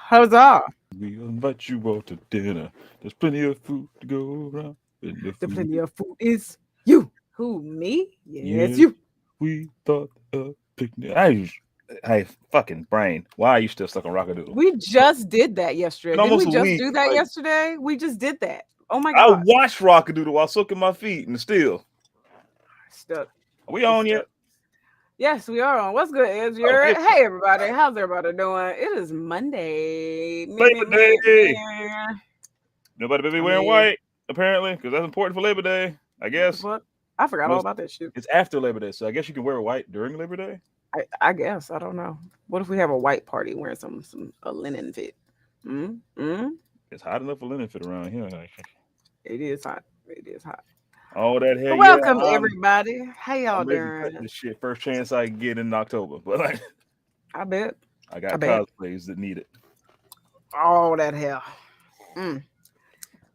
Huzzah! We invite you all to dinner. There's plenty of food to go around. Plenty of The food. plenty of food is you. Who, me? Yes, Yes, you. we thought a picnic. Hey, fucking brain. Why are you still stuck on Rockadoodle? We just did that yesterday. Been Didn't almost we a just week. do that Like yesterday? We just did that. Oh my I God. watched Rockadoodle while soaking my feet, and still, Stuck. are we It's on stuck. yet? Yes, we are on. What's good, Is Oh, you're good. Hey everybody. How's everybody doing? It is Monday. Labor Day. Me. Nobody better be I wearing mean, white, apparently, because that's important for Labor Day. I what the guess. fuck? I forgot No, all it's, about that shit. it's after Labor Day, so I guess you can wear white during Labor Day. I guess. I don't know. What if we have a white party wearing some a linen fit? Mm? Mm? It's hot enough for linen fit around here. Like, It is hot. It is hot. all that hair, But yeah. welcome everybody. How y'all I'm ready to cut doing? this shit first chance I can get in October. But like, I bet. I I got bet. cosplays that need it. All that hell. Mm.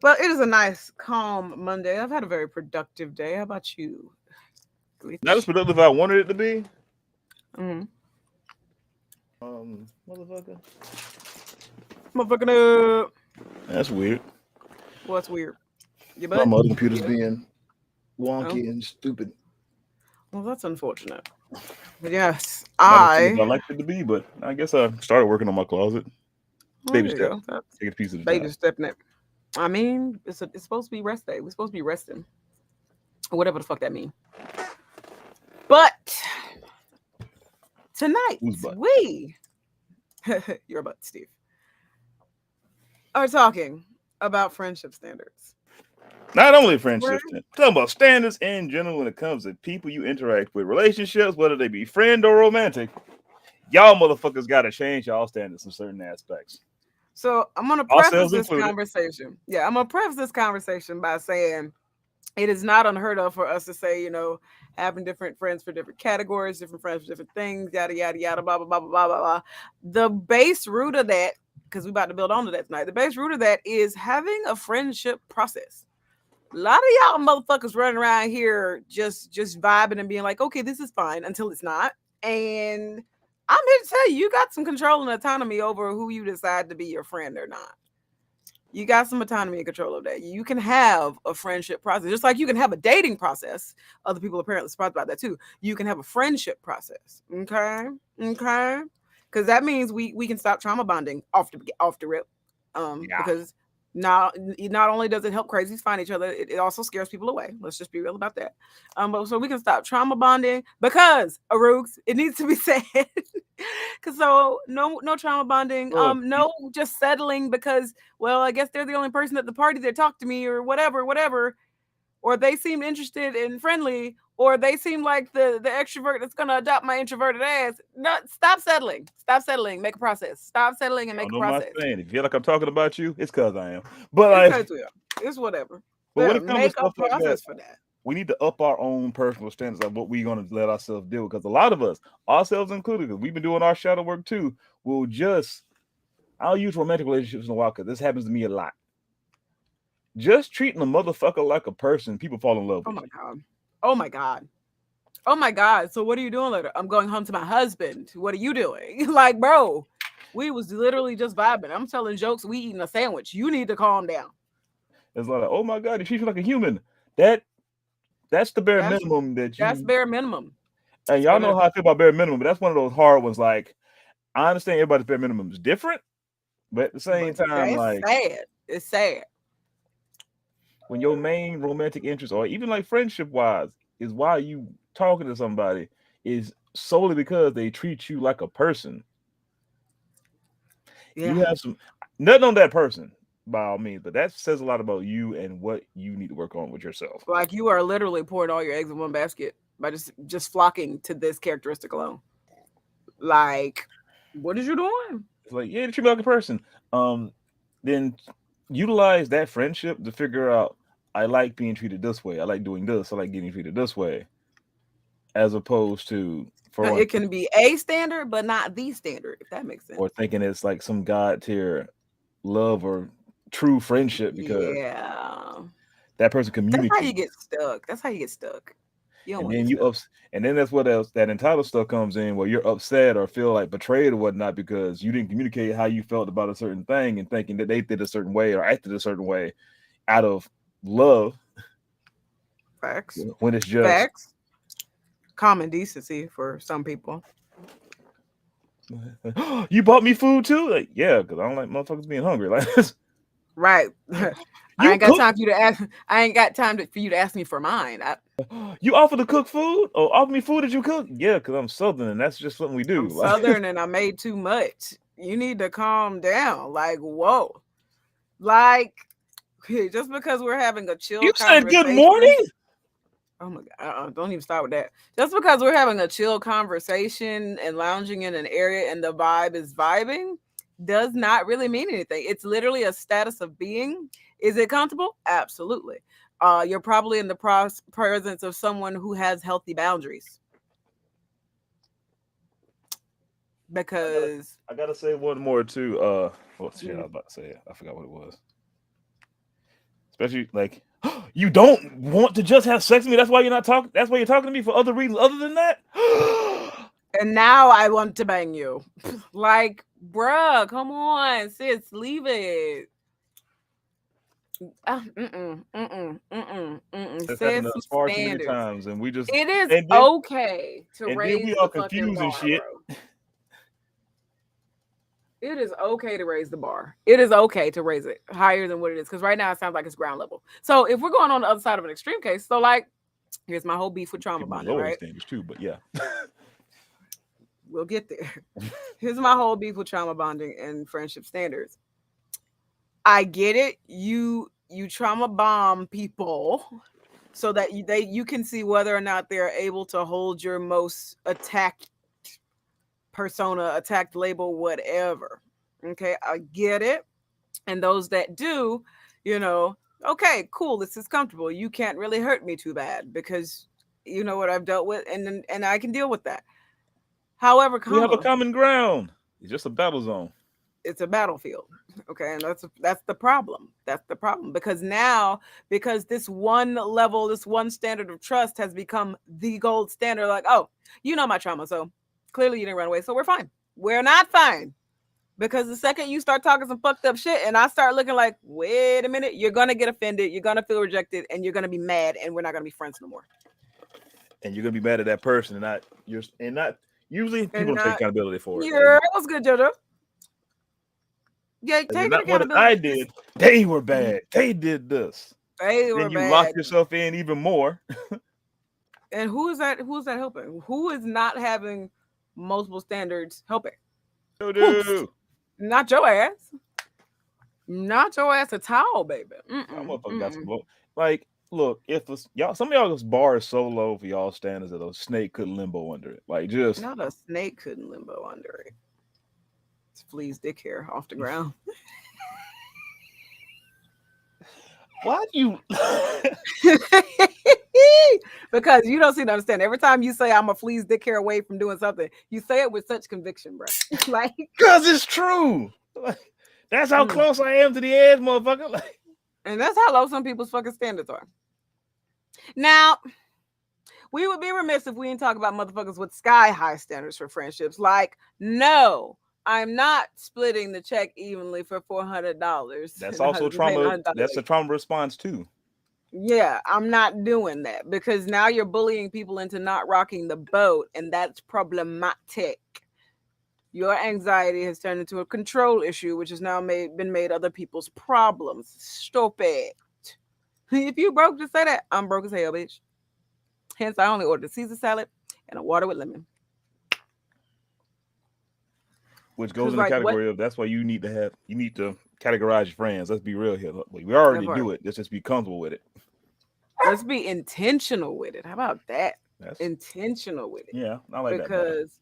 Well, it is a nice, calm Monday. I've had a very productive day. How about you? Not as Glitch. productive I wanted it to be. Mm. Motherfucker. Motherfucking up. That's weird. What's weird? Your My butt? mother computer's being Oh, wonky and stupid. well, that's unfortunate. Yes, Not as soon as I I. liked it to be, but I guess I started working on my closet. Oh, Baby there you steps. go. That's Take it a piece at a baby time. stepping it. I mean, it's supposed to be rest day. We're supposed to be resting, whatever the fuck that means. But tonight Whose butt? we, your butt, Steve, are talking about friendship standards. Not only Right? friendships, talking about standards in general when it comes to people you interact with, relationships, whether they be friend or romantic. Y'all motherfuckers got to change y'all standards in certain aspects, So I'm gonna preface ourselves this included. conversation. Yeah, I'm gonna preface this conversation by saying it is not unheard of for us to say, having different friends for different categories, different friends for different things, yada yada yada, blah blah blah blah blah blah blah. The base root of that, because we're about to build onto that tonight. The base root of that is having a friendship process. A lot of y'all motherfuckers running around here just vibing and being like, okay, this is fine until it's not. And I'm here to tell you, you got some control and autonomy over who you decide to be your friend or not. You got some autonomy and control of that. You can have a friendship process, just like you can have a dating process. Other people apparently surprised about that too. You can have a friendship process. Okay. Because that means we can stop trauma bonding off the rip. Yeah. Because now not only does it help crazies find each other, it also scares people away. Let's just be real about that. But so we can stop trauma bonding because Arooks, it needs to be said. Cause so no trauma bonding, Look, no just settling because well, I guess they're the only person at the party that talked to me or whatever, or they seemed interested and friendly, or they seem like the extrovert that's gonna adopt my introverted ass. No, stop settling. Stop settling. Make a process. Stop settling and y'all make a know my process. saying. If you feel like I'm talking about you, it's cause I am. But It's like, cause we are. It's whatever. but when Yeah, it comes to make a stuff like that, process for that. we need to up our own personal standards of what we're gonna let ourselves do. Because a lot of us, ourselves included, because we've been doing our shadow work too, will just I'll use romantic relationships in a while because this happens to me a lot. Just treating a motherfucker like a person, people fall in love Oh with my you. god. Oh my god. Oh my god. So what are you doing later? I'm going home to my husband. What are you doing? Like, bro, we was literally just vibing. I'm telling jokes. We eating a sandwich. You need to calm down. It's like, oh my god, you treat you like a human. That that's the bare That's minimum that that's you. bare minimum. And y'all know how I feel about bare minimum, but that's one of those hard ones. Like, I understand everybody's bare minimum is different, but at the same But time, that's like sad. It's sad. when your main romantic interest, or even like friendship wise, is why you talking to somebody, is solely because they treat you like a person. Yeah. You have some nothing on that person by all means, but that says a lot about you and what you need to work on with yourself. Like you are literally pouring all your eggs in one basket by just flocking to this characteristic alone. Like, what is you doing? It's like, yeah, they treat me like a person. Um, then utilize that friendship to figure out I like being treated this way. I like doing this. I like getting treated this way, as opposed to for one It can be a standard, but not the standard, if that makes sense. or thinking it's like some god tier love or true friendship because Yeah. that person That's how you communicates. get stuck. That's how you get stuck. You don't And want to then get you stuck. ups, and then that's what else that entitled stuff comes in where you're upset or feel like betrayed or whatnot because you didn't communicate how you felt about a certain thing and thinking that they did a certain way or acted a certain way out of love Facts. when it's just Facts. Common decency for some people. you bought me food too. Like, yeah, because I don't like motherfuckers being hungry. Like this. Right. I You ain't got cook. time for you to ask. I ain't got time for you to ask me for mine. You offer to cook food or offer me food that you cook. Yeah, because I'm southern and that's just something we I'm do. Like Southern and I made too much. You need to calm down. Like, whoa. Like, just because we're having a chill you said good conversation. morning. Oh my God. Don't even start with that. Just because we're having a chill conversation and lounging in an area and the vibe is vibing does not really mean anything. It's literally a status of being. Is it comfortable? Absolutely. You're probably in the presence of someone who has healthy boundaries I gotta because I gotta say one more too. What shit I was about to say? I forgot what it was. Especially like you don't want to just have sex with me. That's why you're not talking. That's why you're talking to me for other reasons other than that. and now I want to bang you. Like, bruh, come on, sis, leave it. It's Set happened to some us far too many standards. times, and we just It is and then okay to and then we raise all the fucking confused and bar, shit. bro. It is okay to raise the bar. It is okay to raise it higher than what it is. Because right now it sounds like it's ground level. So if we're going on the other side of an extreme case, so like here's my whole beef with trauma People bonding, lower the right? standards too, but yeah. We'll get there. Here's my whole beef with trauma bonding and friendship standards. I get it. You trauma bomb people so that you can see whether or not they're able to hold your most attacked persona, attacked label, whatever. Okay, I get it. And those that do, you know, okay, cool, this is comfortable. You can't really hurt me too bad because you know what I've dealt with, and I can deal with that. However, We have a comma, common ground. It's just a battle zone. it's a battlefield. Okay, and that's the problem. That's the problem because now because this one level, this one standard of trust has become the gold standard. Like, oh, you know my trauma, so clearly you didn't run away, so we're fine. We're not fine. Because the second you start talking some fucked up shit and I start looking like, wait a minute, you're gonna get offended, you're gonna feel rejected, and you're gonna be mad, and we're not gonna be friends no more. And you're gonna be mad at that person and not you're and not usually people And don't take not, accountability for it. yeah, that was good, JoJo. Yeah, It's taking not what I accountability. did. They were Mhm. bad. They did this. They Then were you lock bad. yourself in even more. And who is that? Who's that helping? Who is not having multiple standards helping? Yo, Who's dude. not your ass. Not your ass at all, baby. Y'all Mm-mm, motherfucker got some mm-mm. vote. Like, look, if y'all some of y'all's bar is so low for y'all standards that a snake could limbo under it. Like just Not a snake couldn't limbo under it. It's Flea's dick hair off the ground. why do you Because you don't seem to understand. Every time you say I'm a flea's dick hair away from doing something, you say it with such conviction, bro. Like, Cause it's true. Like, that's how mm. close I am to the edge, motherfucker. Like, And that's how low some people's fucking standards are. Now, we would be remiss if we didn't talk about motherfuckers with sky high standards for friendships. Like, no, I'm not splitting the check evenly for $400 that's and also paying trauma. $100. That's a trauma response too. Yeah, I'm not doing that because now you're bullying people into not rocking the boat, and that's problematic. Your anxiety has turned into a control issue, which has now been made other people's problems. Stop it. If you broke, just say that. I'm broke as hell, bitch. Hence, I only ordered a Caesar salad and a water with lemon. Which goes Cause in the like what category of that's why you need to categorize your friends. Let's be real here. We already that part. do it. Let's just be comfortable with it. Let's be intentional with it. How about that? That's Intentional with it. yeah, I like that better. Because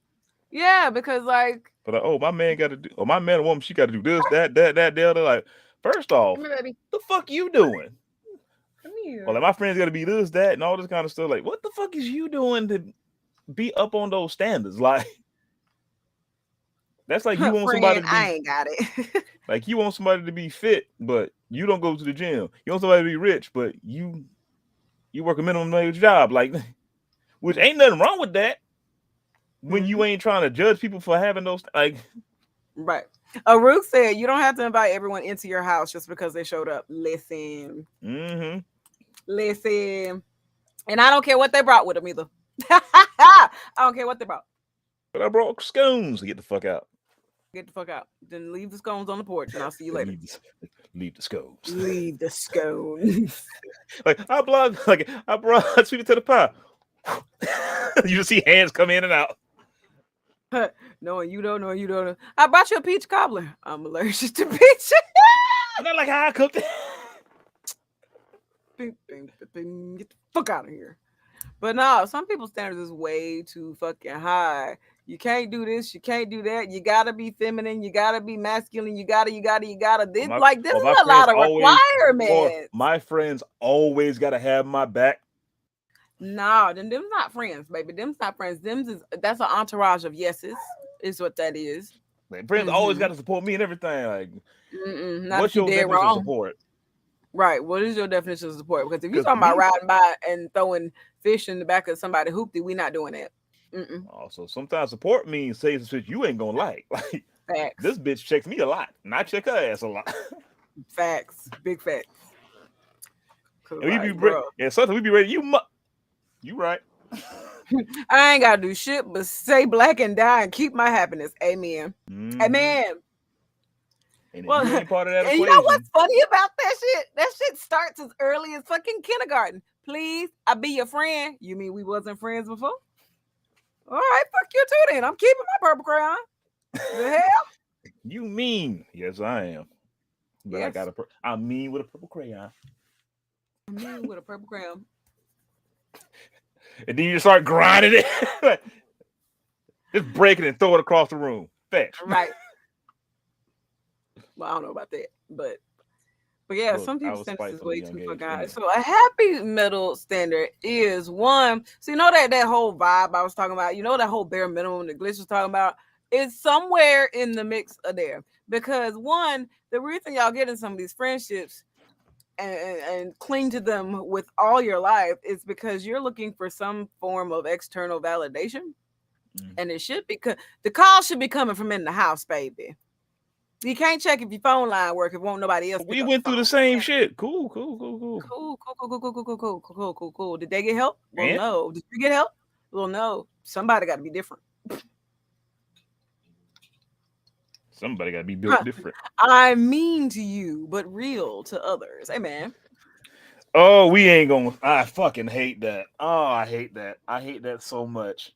yeah, because like But like, oh, my man got to do, or my man or woman, she got to do this, that, the other. Like, first off, come here, baby. the fuck you doing? Come Or like here. my friends got to be this, that, and all this kind of stuff. Like, what the fuck is you doing to be up on those standards? Like, that's like you want somebody Friend, to I be ain't got it. like you want somebody to be fit, but you don't go to the gym. You want somebody to be rich, but you work a minimum wage job. Like, which ain't nothing wrong with that when Mhm. you ain't trying to judge people for having those like. Right. Aruk said you don't have to invite everyone into your house just because they showed up. Listen, Mm-hmm. listen, and I don't care what they brought with them either. I don't care what they brought. But I brought scones to get the fuck out. Get the fuck out. Then leave the scones on the porch, and I'll see you later. Leave the, leave the scones. Leave the scones. I brought sweet potato pie. You just see hands come in and out. Knowing you don't know, you don't know. I brought you a peach cobbler. I'm allergic to peach. And I like how I cooked it. Bing, bing, bing, get the fuck out of here. But no, some people's standards is way too fucking high. You can't do this, you can't do that. You gotta be feminine, you gotta be masculine, you gotta. Well, This, like this well, is my a lot friends of always, or requirements. my friends always gotta have my back. No, then them's not friends, baby. Them's not friends. Them's is that's an entourage of yeses, is what that is. Like, friends always Mm-hmm. gotta support me and everything. Like, Mm-mm. Not if what's you your dead definition of wrong. support? Right. What is your definition of support? Because if you Because talking about me, riding by and throwing fish in the back of somebody hoopty, we not doing that. Mm-mm. also sometimes support means say some shit you ain't gonna like. Like Facts. this bitch checks me a lot, and I check her ass a lot. Facts. Big facts. Cause And we be like, bro, and sometimes we be ready. You right. I ain't gotta do shit but stay black and die and keep my happiness. Amen. Mm-hmm. Amen. And if Well, you ain't part of that and you know equation, what's funny about that shit? That shit starts as early as fucking kindergarten. Please, I be your friend. You mean we wasn't friends before? All right, fuck you too then. I'm keeping my purple crayon. The hell? you mean yes I am, but Yes. I mean with a purple crayon, I mean with a purple crayon. and then you just start grinding it, just break it and throw it across the room. Fetch. Right. Well, I don't know about that, but yeah, Look, some I people's was standards is spiteful at a way young too age. fucking high. Anyway, So a happy middle standard is one. So you know that whole vibe I was talking about. You know that whole bare minimum that Glitch was talking about is somewhere in the mix of there. Because one, the reason y'all get in some of these friendships and cling to them with all your life is because you're looking for some form of external validation, mm. and it should be the call should be coming from in the house, baby. You can't check if your phone line work if won't nobody else We pick up the went through the phone. same shit. Cool, cool, cool, cool. Cool, cool, cool, cool, cool, cool, cool, cool, cool, cool, cool. Did they get help? Well, And no. Did you get help? Well, no. Somebody got to be different. somebody got to be built different. I mean to you, but real to others. Amen. Oh, we ain't gonna. I fucking hate that. Oh, I hate that. I hate that so much.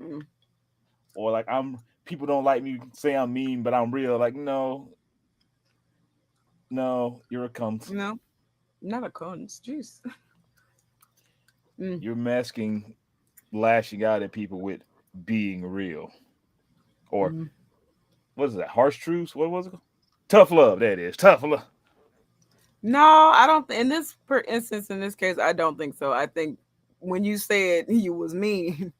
Mm, Or like people don't like me. Say I'm mean, but I'm real. Like no, no, you're a cunt. no, not a cons. Jeez. Mm, You're masking lashing out at people with being real. Or mm. what is that? Harsh truths? What was it? Tough love. That is tough love. No, I don't. In this per instance, in this case, I don't think so. I think when you said you was mean,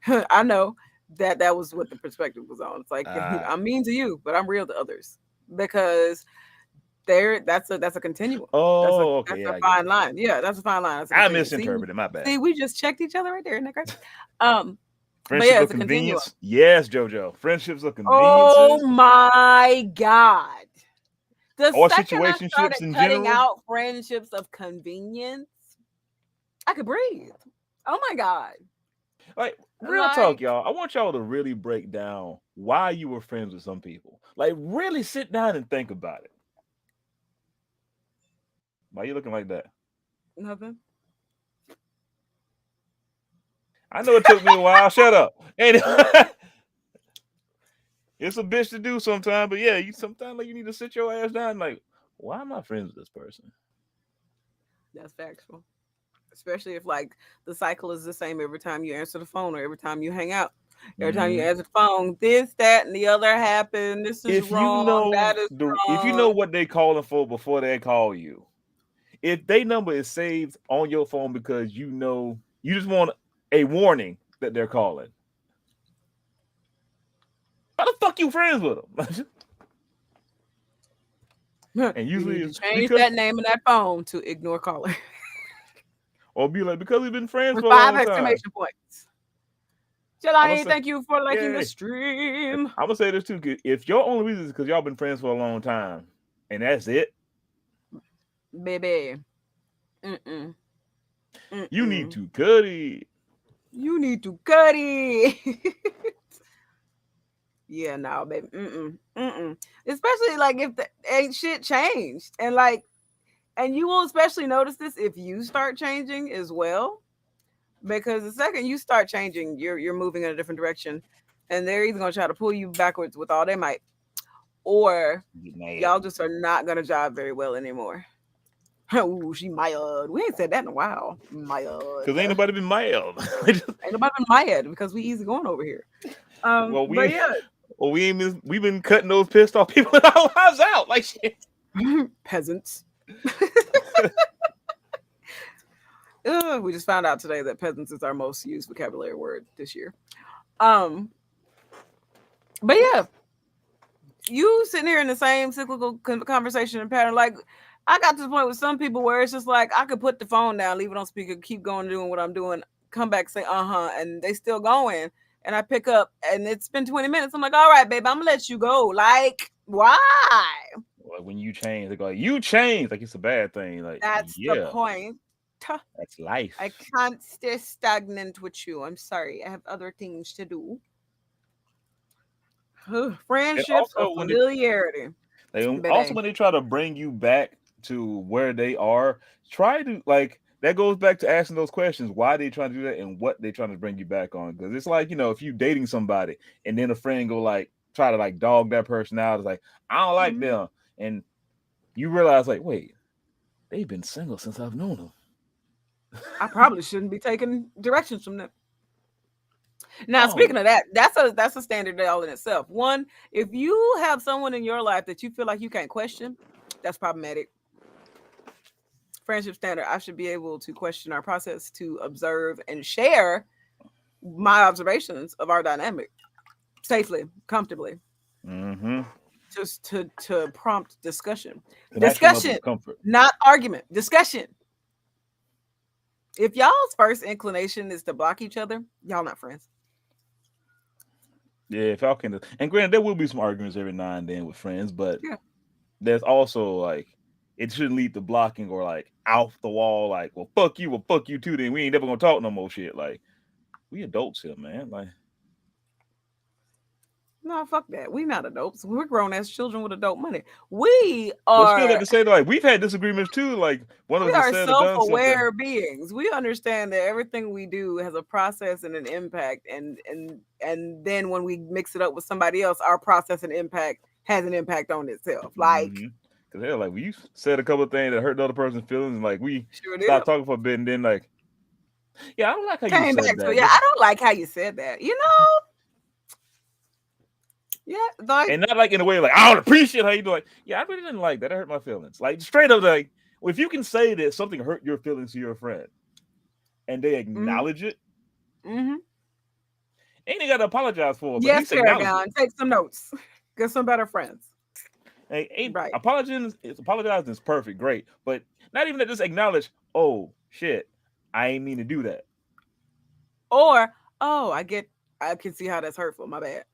I know that was what the perspective was on. It's like Ah. I'm mean to you, but I'm real to others because there that's a continuum. Oh, okay. That's Yeah, a I get fine what you're line. saying. Yeah, that's a fine line. That's a I continuum. See, misinterpreted. My bad. see, we just checked each other right there, isn't that great? Um, but Friendship yeah, of it's a continuum. convenience. Yes, JoJo. Friendships of Oh conveniences my God. The or second I situationships started in cutting general. out friendships of convenience, I could breathe. Oh my God. Like real talk, Like, y'all. I want y'all to really break down why you were friends with some people. Like really sit down and think about it. Why you looking like that? nothing. I know it took me a while. Shut up. And it's a bitch to do sometimes, but yeah, you sometimes like you need to sit your ass down. Like, why am I friends with this person? That's factual. Especially if like the cycle is the same every time you answer the phone or every time you hang out. Every time you Hmm. answer the phone, this, that, and the other happened. This is wrong. That is If you know wrong. what they calling for before they call you, if they number is saved on your phone because you know you just want a warning that they're calling, how the fuck you friends with them? And You usually need to it's change because that name in that phone to ignore caller. or be like because we've been friends With for a five long time. exclamation points. I'm gonna Jelani, say, thank you for liking the yay. stream. I'm gonna say this too. 'Cause if your only reason is because y'all been friends for a long time, and that's it, Baby. Mm-mm. you need Mm-mm. to cut it. You need to cut it. Yeah, no, baby. Mm-mm. Mm-mm. Especially like if the ain't shit changed. And like, and you will especially notice this if you start changing as well. Because the second you start changing, you're moving in a different direction. And they're either gonna try to pull you backwards with all they might, or Get mad y'all just are not gonna jive very well anymore. Ooh, she mild. We ain't said that in a while. Mild. because ain't nobody been mad. Ain't nobody been mild because we easy going over here. well, But we yeah, well we ain't been, we've been cutting those pissed off people in our lives out like shit. peasants. We just found out today that peasants is our most used vocabulary word this year. Um, but yeah, you sitting here in the same cyclical conversation and pattern. Like, I got to the point with some people where it's just like I could put the phone down, leave it on speaker, keep going doing what I'm doing, come back, say uh-huh, and they still going. And I pick up and it's been 20 minutes. I'm like, all right, babe, I'm gonna let you go. Like, why? Like when you change, they go, like, you change, like it's a bad thing. Like, That's the yeah, point. that's I life. can't stay stagnant with you. I'm sorry. I have other things to do. And Friendships or also when it familiarity, they also baby. when they try to bring you back to where they are, try to like that goes back to asking those questions. Why they trying to do that and what they trying to bring you back on? Because it's like, if you dating somebody and then a friend go like try to like dog that person out, it's like, I don't like Mhm. them. And you realize like, wait, they've been single since I've known them. I probably shouldn't be taking directions from them. Now, Oh, speaking of that, that's a standard all in itself. One, if you have someone in your life that you feel like you can't question, that's problematic. Friendship standard. I should be able to question our process, to observe and share my observations of our dynamic safely, comfortably, mm-hmm. just to prompt discussion. Connection level Discussion, of comfort. not argument. Discussion. If y'all's first inclination is to block each other, y'all not friends. Yeah, Falcon. And granted, there will be some arguments every now and then with friends, but Yeah. there's also like it shouldn't lead to blocking or like off the wall. Like, well, fuck you too. Then we ain't never gonna talk no more shit. Like, we adults here, man. Like, No, fuck that. We not adults. We're grown as children with adult money. We but still at are the same like we've had disagreements too. Like one of we us has are said or done something. self-aware beings. We understand that everything we do has a process and an impact, and then when we mix it up with somebody else, our process and impact has an impact on itself. Like, Mm-hmm. Cause hell, like we said a couple of things that hurt the other person's feelings, and like we sure did. stopped talking for a bit, and then like, yeah, I don't like how you Came said back to, that. yeah, I don't like how you said that. Yeah, like, And not like in a way like I don't appreciate how you do. Like, yeah, I really didn't like that. It hurt my feelings. Like straight up, like well, if you can say that something hurt your feelings to your friend and they mm-hmm, acknowledge it, mm-hmm. ain't they got to apologize for it, but at Yes, least acknowledge Paragon, it. take some notes. Get some better friends. Like, ain't Right. apologizing is perfect, great, but not even that. Just acknowledge. Oh shit, I ain't mean to do that. Or, oh, I can see how that's hurtful. My bad.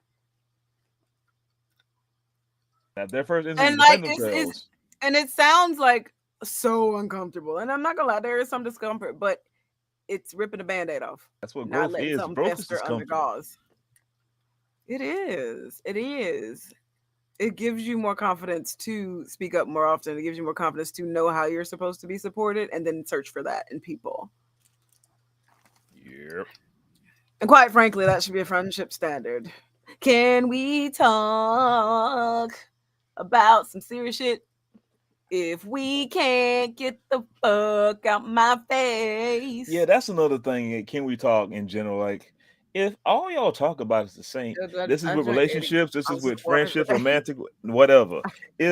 Now, their first instinct And to like defend it's themselves. and it sounds like so uncomfortable. And I'm not gonna lie, there is some discomfort, but it's ripping the band-aid off, That's what not growth letting is. something Growth is fester under discomfort. gauze. It is. It is. It gives you more confidence to speak up more often. It gives you more confidence to know how you're supposed to be supported and then search for that in people. Yep. And quite frankly, that should be a friendship standard. Can we talk about some serious shit? If we can't get the fuck out my Yeah, face. that's another thing. Can we talk in general? Like, if all y'all talk about is the same, this is I with drink 80. relationships, this is I'm with sipping water friendships, today. romantic, whatever.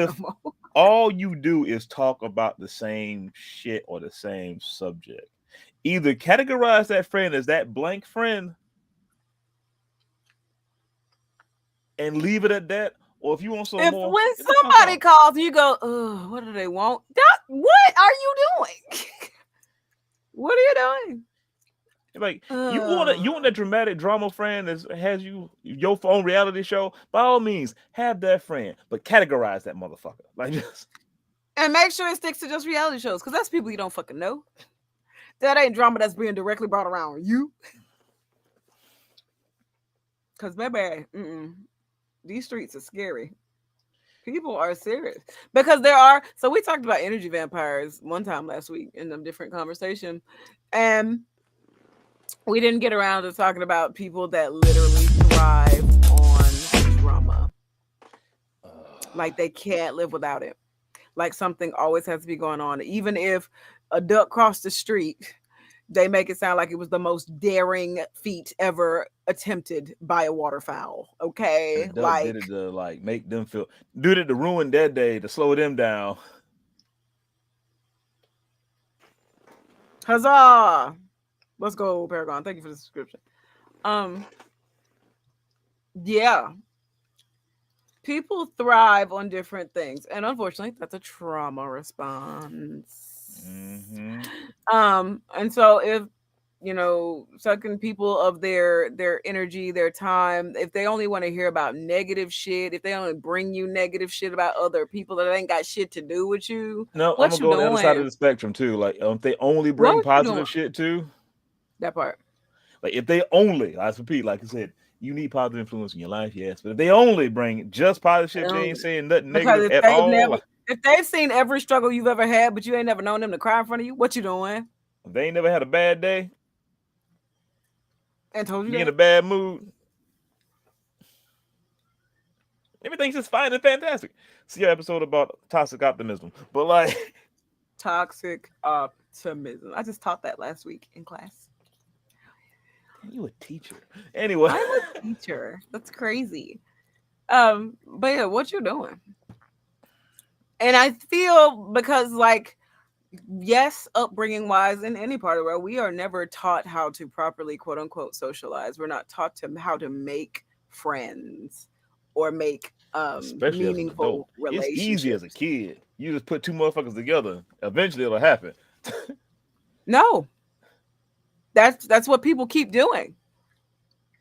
No If more. all you do is talk about the same shit or the same subject, either categorize that friend as that blank friend and leave it at that, or if you want some If more, when get the fuck somebody out. calls you go, ugh, what do they want? What are you doing? What are you doing? Like you want Uh, that dramatic drama friend that has you your own reality show. By all means, have that friend, but categorize that motherfucker. Like just and make sure it sticks to just reality shows, because that's people you don't fucking know. That ain't drama that's being directly brought around you. Because, baby, these streets are scary. People are serious because there are. So we talked about energy vampires one time last week in a different conversation, and we didn't get around to talking about people that literally thrive on drama. Like they can't live without it. Like something always has to be going on, even if a duck crossed the street. They make it sound like it was the most daring feat ever attempted by a waterfowl. and the Okay, duck did it like to like make them feel, did it to ruin their day to slow them down. huzzah! Let's go, Paragon. Thank you for the subscription. Um, yeah, people thrive on different things, and unfortunately, that's a trauma response. Hmm. And so if sucking people of their energy, their time, if they only want to hear about negative shit, if they only bring you negative shit about other people that ain't got shit to do with you, No, I'm what gonna you go on the other side of doing? the spectrum too. Like, if they only bring What you doing? positive shit too, That part. like if they only, I repeat, like I said, you need positive influence in your life, yes, but if they only bring just positive shit, they ain't Um, saying nothing because negative at all. if they've seen every struggle you've ever had, but you ain't never known them to cry in front of you, what you doing? If they ain't never had a bad day, And told you be in a that. bad mood, everything's just fine and fantastic. See your episode about toxic optimism. But like, Toxic optimism. I just taught that last week in class. damn, you a teacher. Anyway, I'm a teacher. That's crazy. But yeah, what you doing? And I feel because like yes, upbringing wise in any part of the world, we are never taught how to properly quote unquote socialize. We're not taught to how to make friends or make especially as an adult, meaningful it's easy as a relationships. kid. You just put two motherfuckers together. Eventually, it'll happen. No, that's what people keep doing.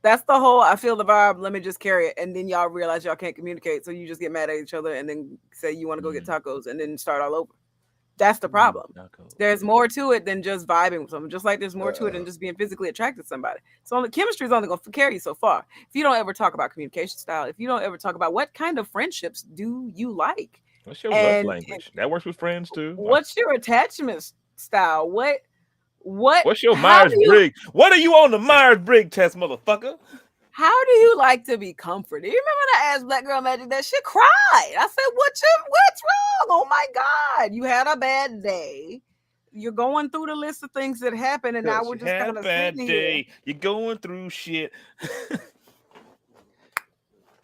That's the whole I feel the vibe, let me just carry it. And then y'all realize y'all can't communicate. So you just get mad at each other and then say you want to go get Mm. tacos and then start all over. That's the Ooh, problem. tacos. There's more to it than just vibing with someone, just like there's more to it than Uh, just being physically attracted to somebody. So the chemistry is only going to carry you so far. If you don't ever talk about communication style, if you don't ever talk about what kind of friendships do you like, what's your love and language? That works with friends too. Like, what's your attachment style, what, what's your how Myers do you Briggs? What are you on the Myers Briggs test, motherfucker? How do you like to be comforted? You remember when I asked Black Girl Magic that shit cried? I said, what's wrong? Oh my God. You had a bad day. You're going through the list of things that happened, and now Cause we're you just had a kind of sitting bad here. day. You're going through shit.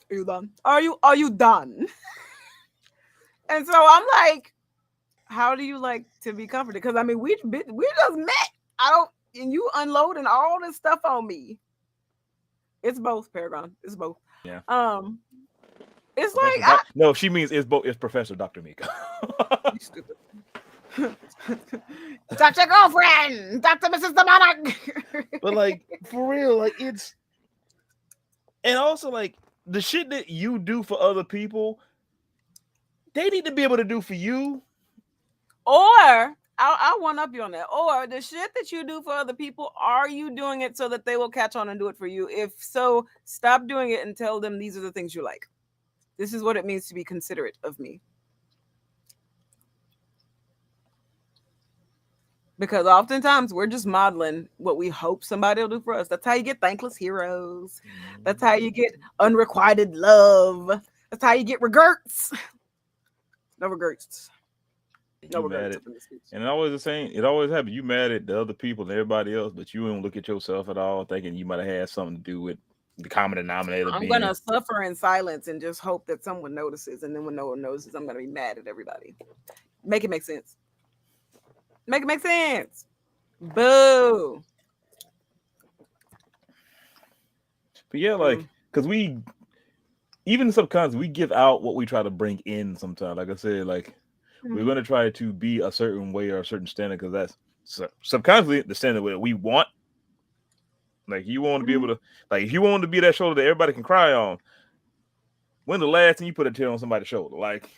Are you done? Are you done? And so I'm like, how do you like to be comforted? Because I mean, we just met. I don't and you unloading all this stuff on me. It's both, Paragon. It's both. Yeah. Um, it's Professor like Doc. No, she means it's both. It's Professor Doctor Mika. you stupid. Dr. Girlfriend, Dr. Mrs. Demonic. But like for real, like it's, and also like the shit that you do for other people, they need to be able to do for you. Or I'll one up you on that. Or the shit that you do for other people, are you doing it so that they will catch on and do it for you? If so, stop doing it and tell them these are the things you like. This is what it means to be considerate of me. Because oftentimes we're just modeling what we hope somebody will do for us. That's how you get thankless heroes. That's how you get unrequited love. That's how you get regrets. No regrets. No You mad regrets at, up in this speech. and it always the same. It always happens. You mad at the other people and everybody else, but you don't look at yourself at all, thinking you might have had something to do with the common denominator I'm being. gonna suffer in silence and just hope that someone notices. And then when no one notices, I'm gonna be mad at everybody. Make it make sense. Make it make sense. Boo. But yeah, like Mm. because we even subconsciously we give out what we try to bring in. Sometimes, like I said, like we're Mhm. gonna try to be a certain way or a certain standard because that's subconsciously the standard that we want. Like you want to be able Mhm. to, like if you want to be that shoulder that everybody can cry on. When the last time you put a tear on somebody's shoulder? Like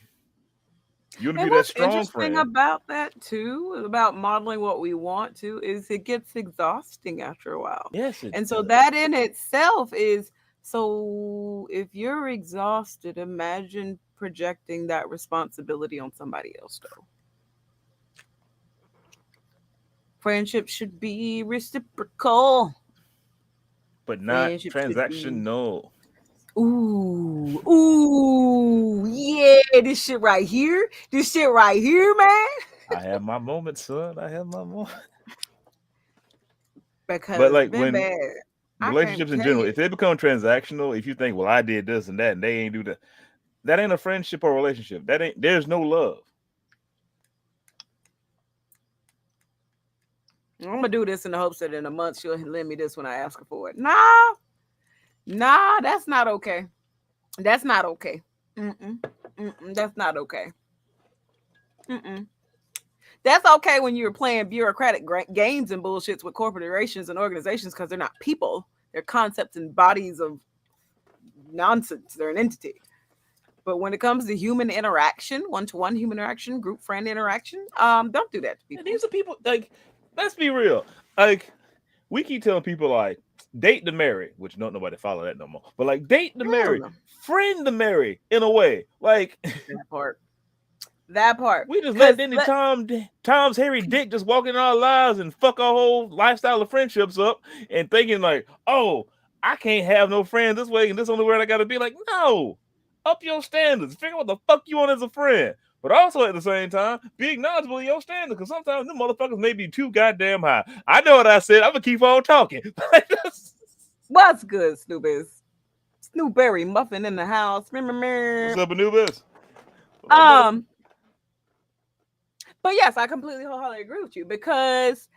you want to be And that what's strong interesting friend. about that too, about modeling what we want to, is it gets exhausting after a while. Yes, it And so does. that in itself is, so if you're exhausted, imagine projecting that responsibility on somebody else though. Friendship should be reciprocal. But not Friendship should be, transactional. ooh, ooh, yeah, this shit right here. This shit right here, man. I have my moments, son. I have my moments. But Because it's like been when bad. I can't relationships in tell general, you. if they become transactional, if you think, well, I did this and that, and they ain't do that, that ain't a friendship or relationship. That ain't. There's no love. I'm gonna do this in the hopes that in a month she'll lend me this when I ask her for it. Nah, nah, that's not okay. That's not okay. Mm-mm, mm-mm, that's not okay. Mm-mm. That's okay when you're playing bureaucratic games and bullshits with corporations and organizations because they're not people. They're concepts and bodies of nonsense. They're an entity. But when it comes to human interaction, one-to-one human interaction, group friend interaction, don't do that to And people. these are people like. Let's be real. Like we keep telling people like date to marry, which not nobody follow that no more. But like date to Hell marry, no. friend to marry in a way. Like That part. That part. we just let Because any Tom's hairy dick just walk in our lives and fuck our whole lifestyle of friendships up and thinking like, oh, I can't have no friends this way and this only word I gotta be like, no. Up your standards. Figure out what the fuck you want as a friend. But also at the same time, be acknowledgeable of your standards because sometimes them motherfuckers may be too goddamn high. I know what I said. I'm gonna keep on talking. what's good, Snoopers? Snoopberry muffin in the house. What's up, Anubis? Um, but yes, I completely wholeheartedly agree with you because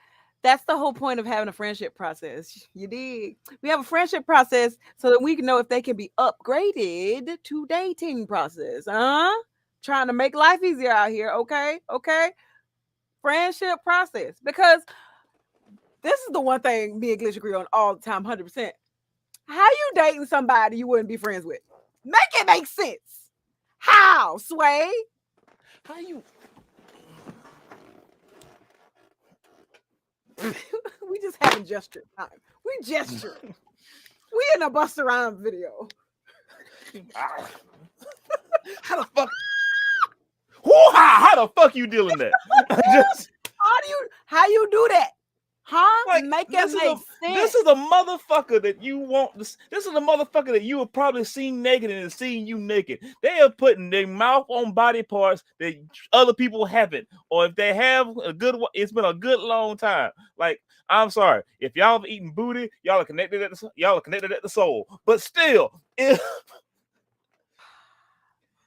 that's the whole point of having a friendship process. You dig? We have a friendship process so that we can know if they can be upgraded to dating process. Trying to make life easier out here. Okay. Okay. Friendship process. Because this is the one thing me and Glitch agree on all the time, 100%. How you dating somebody you wouldn't be friends with? Make it make sense. How, Sway? How you We just having gesture time. We gesturing. We in a Busta Rhymes video. how the fuck how the fuck you dealing that? Just How you do that? Huh? like Make it make this sense. is a motherfucker that you want this is a motherfucker that you have probably seen naked and has seen you naked. They are putting their mouth on body parts that other people haven't, or if they have it's been a good long time. Like I'm sorry if y'all have eaten booty, y'all are connected at the soul. But still, if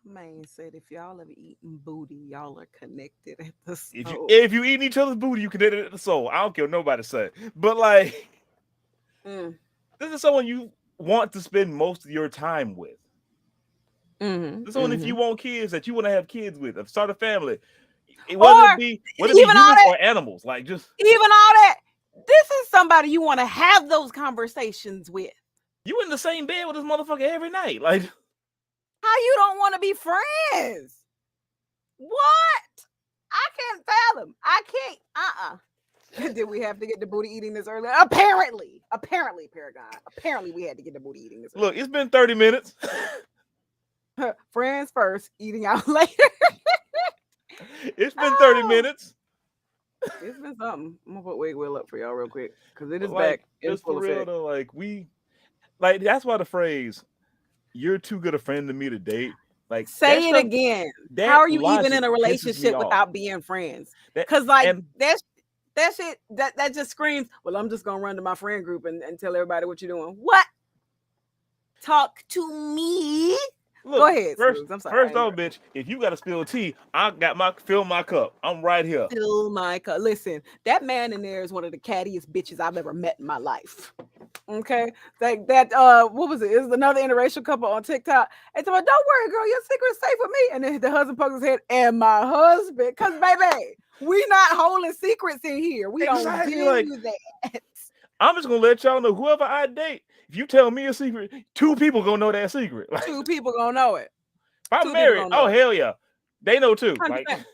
Man said if y'all ever eaten booty, y'all are connected at the if you soul. if you eating each other's booty, you connected at the soul. I don't care what nobody say. But like Mm. this is someone you want to spend most of your time with. Mm-hmm. This is someone if you Mm-hmm. want kids that you want to have kids with, start a family. Or Whether it be even all humans that, or animals, like just even all that. This is somebody you want to have those conversations with. you in the same bed with this motherfucker every night. Like How you don't want to be friends? What? I can't fathom. I can't. Did we have to get the booty eating this early? Apparently, Paragon. Apparently, we had to get the booty eating this look, it's been 30 minutes. early. Friends first, eating out later. It's been 30 Oh, minutes. It's been something. I'm gonna put Wig Will up for y'all real quick because it But is like, back in just for full real effect. though, like like that's why the phrase "you're too good a friend to me to date," like that Say it stuff, again. How that are you even logic in a pisses me relationship off. without being friends? That Cause like and that shit that just screams. Well, I'm just gonna run to my friend group and tell everybody what you're doing. What? Talk to me. Go look, ahead, first Smooth. I'm sorry. I first off, interrupted. bitch, if you gotta spill tea, I got my fill my cup. I'm right here. Fill my cup. Listen, that man in there is one of the cattiest bitches I've ever met in my life. Okay, like that. What was it? It was another interracial couple on TikTok. And so, don't worry, girl, your secret's safe with me. And then the husband pokes his head, and my husband, cause baby, we not holding secrets in here. We don't Exactly. Like do that. I'm just gonna let y'all know whoever I date. If you tell me a secret, two people gonna know that secret. Like if Two people gonna know it. I'm Two people married, gonna know oh it. hell yeah, they know too. Like, 100%.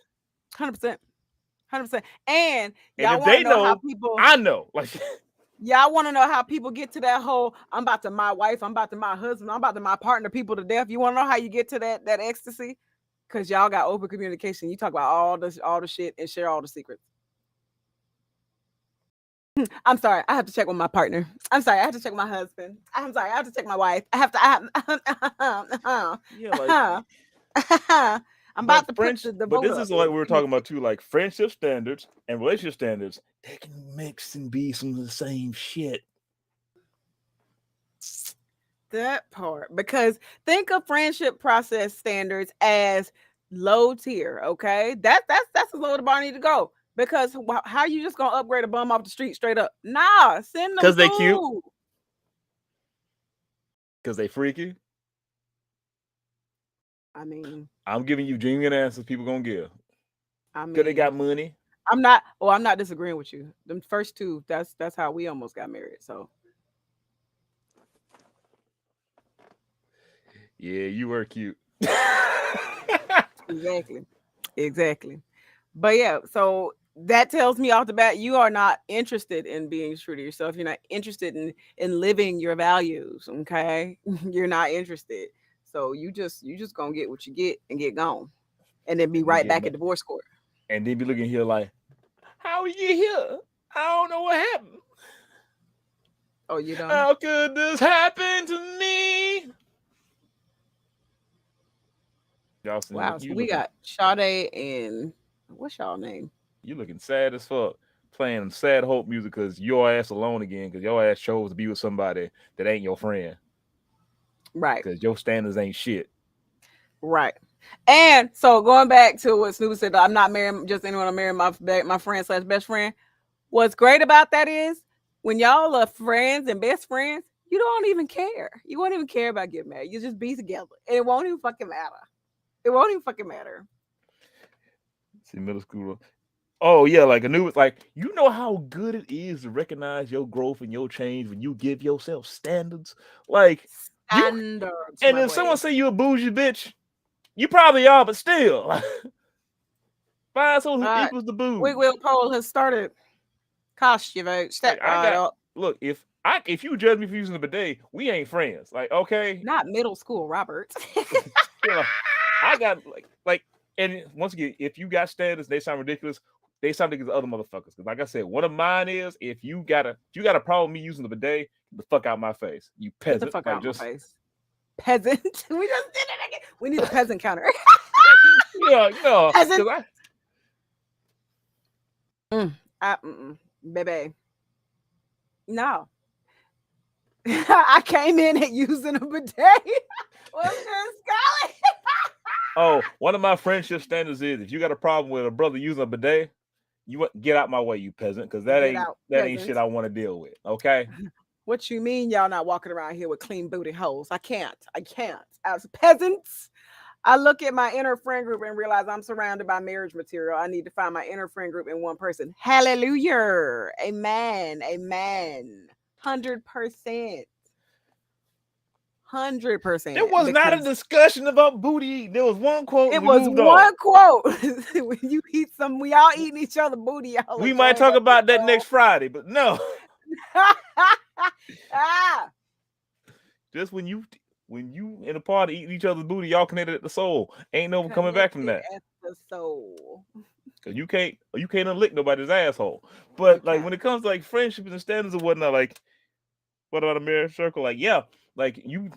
100%. 100%. And and y'all if want to they know how know, people I know. Like, Y'all want to know how people get to that whole I'm about to my wife, I'm about to my husband, I'm about to my partner people to death. You want to know how you get to that ecstasy? Because y'all got open communication. You talk about all the shit and share all the secrets. I'm sorry, I have to check with my partner. I'm sorry, I have to check with my husband. I'm sorry, I have to check my wife. I have to. yeah, like, I'm but about to put French, the but vote this up. is like we were Give me a talking about second. too, like friendship standards and relationship standards. They can mix and be some of the same shit. That part, because think of friendship process standards as low tier. Okay, that's as low the bar need to go. Because how you just gonna upgrade a bum off the street straight up? Nah, send them Cause they cute, food. cause they freaky. I mean, I'm giving you genuine answers people gonna give. I Cause they mean, got money. I'm not. Oh, I'm not disagreeing with you. Them first two, that's how we almost got married. So Yeah, you were cute. exactly, exactly. But yeah, so that tells me off the bat you are not interested in being true to yourself. You're not interested in living your values. Okay, you're not interested. So you just gonna get what you get and get gone, and then be And then right get back mad. at divorce court. And then be looking here like, how you get here? I don't know what happened. Oh, you done? How could this happen to me? Y'all Wow. So you we looking got Sade and what's y'all name? you looking sad as fuck. Playing sad hope music because your ass alone again because your ass chose to be with somebody that ain't your friend Right, because your standards ain't shit. right. And so going back to what Snoop said, I'm not marrying just anyone. I'm marrying my friend slash best friend. What's great about that is when y'all are friends and best friends, you don't even care. You won't even care about getting married. You just be together. And it won't even fucking matter. It won't even fucking matter. See, middle school. Oh yeah, like a new like you know how good it is to recognize your growth and your change when you give yourself standards. Like you Standards, and my if someone boy. say you a bougie bitch, you probably are, but still find someone who Uh, equals the Wig bouge. Will poll has started. Cast your vote. Step Like I right got up. look, if you judge me for using the bidet, we ain't friends. Like, okay. Not middle school, Robert. You know, I got like and once again, if you got standards, they sound ridiculous. They sound like the other motherfuckers. Cause like I said, one of mine is if you got a problem with me using the bidet, get the fuck out my face. You Get the peasant. fuck Like out my just face. Peasant. We just did it again. We need a peasant counter. yeah, no, Peasant. cause I Baby. No. I came in at using a bidet. What's good, Scully? oh, one of my friendship standards is if you got a problem with a brother using a bidet, get out my way, you peasant, because that Get ain't out, that ain't shit peasant. I want to deal with. Okay. What you mean y'all not walking around here with clean booty holes? I can't. I can't. As peasants, I look at my inner friend group and realize I'm surrounded by marriage material. I need to find my inner friend group in one person. Hallelujah. Amen. Amen. 100%. There 100%. was not a Because discussion about booty eating. There was one quote and it we was moved on. one quote. When you eat some, we all eating each other booty. Y'all We might enjoying talk that big about that next Friday, but no. ah, Just when you in a party eating each other's booty, y'all connected at the soul. Ain't no coming back from connected that. at the soul. Cause you can't unlick nobody's asshole. You But like can't. when it comes to like friendships and standards and whatnot, like what about a marriage circle? Like yeah, like you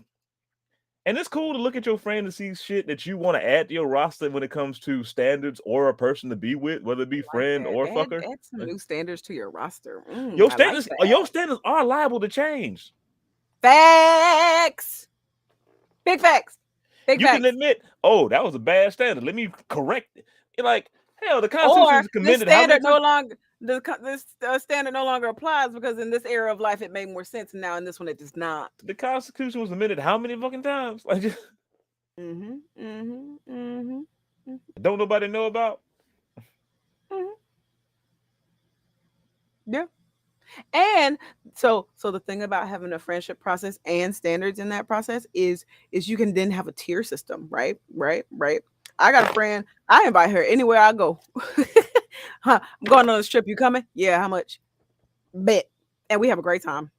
and it's cool to look at your friend and see shit that you want to add to your roster when it comes to standards or a person to be with, whether it be I like friend that. or Add fucker. add some Like, new standards to your roster. your I like standards, your that. standards are liable to change. Facts. Big facts. Big You can facts. admit, oh, that was a bad standard. Let me correct it. You're like, hell, the Constitution Or is this commended how many standard times? no longer this standard no longer applies because in this era of life it made more sense. And now in this one it does not. The Constitution was amended how many fucking times? Like, just Mm-hmm. Mm-hmm. Mm-hmm. don't nobody know about. Mm-hmm. Yeah. And so the thing about having a friendship process and standards in that process is you can then have a tier system, right? Right, right. I got a friend, I invite her anywhere I go. Huh, I'm going on this trip. You coming? Yeah, how much? Bet. And we have a great time.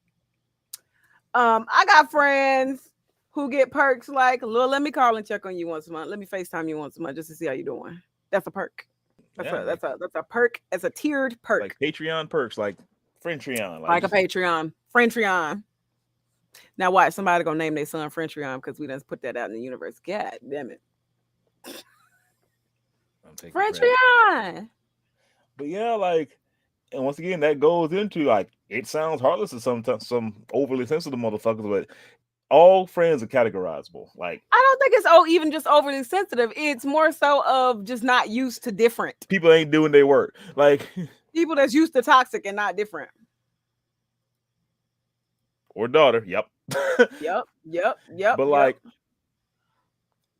I got friends who get perks like, "Lil, let me call and check on you once a month. Let me FaceTime you once a month just to see how you doing." That's a perk. That's Yeah, a that's a that's a perk. It's a tiered like perk. Patreon perks, like Frenchreon, like Like a just Patreon. Frenchreon. Now why somebody gonna name their son Frenchreon because we done put that out in the universe. God damn it. I'm taking credit. Frenchreon. But yeah, like, and once again, that goes into like it sounds heartless to some overly sensitive motherfuckers, but all friends are categorizable. Like I don't think it's even just overly sensitive. It's more so of just not used to different. people ain't doing their work. Like People that's used to toxic and not different. or daughter, yep. Yep. Yep. Yep. But Yep. like,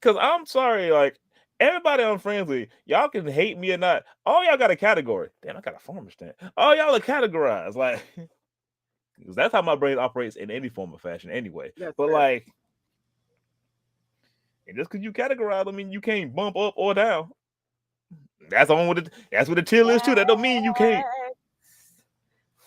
cause I'm sorry, like everybody I'm friends with, y'all can hate me or not. All y'all got a category. Damn, I got a farmer stand. All y'all are categorized. Like 'cause that's how my brain operates in any form of fashion anyway. That's But fair. like, and just because you categorize, I mean you can't bump up or down. That's what the till is too. That don't mean you can't. Facts.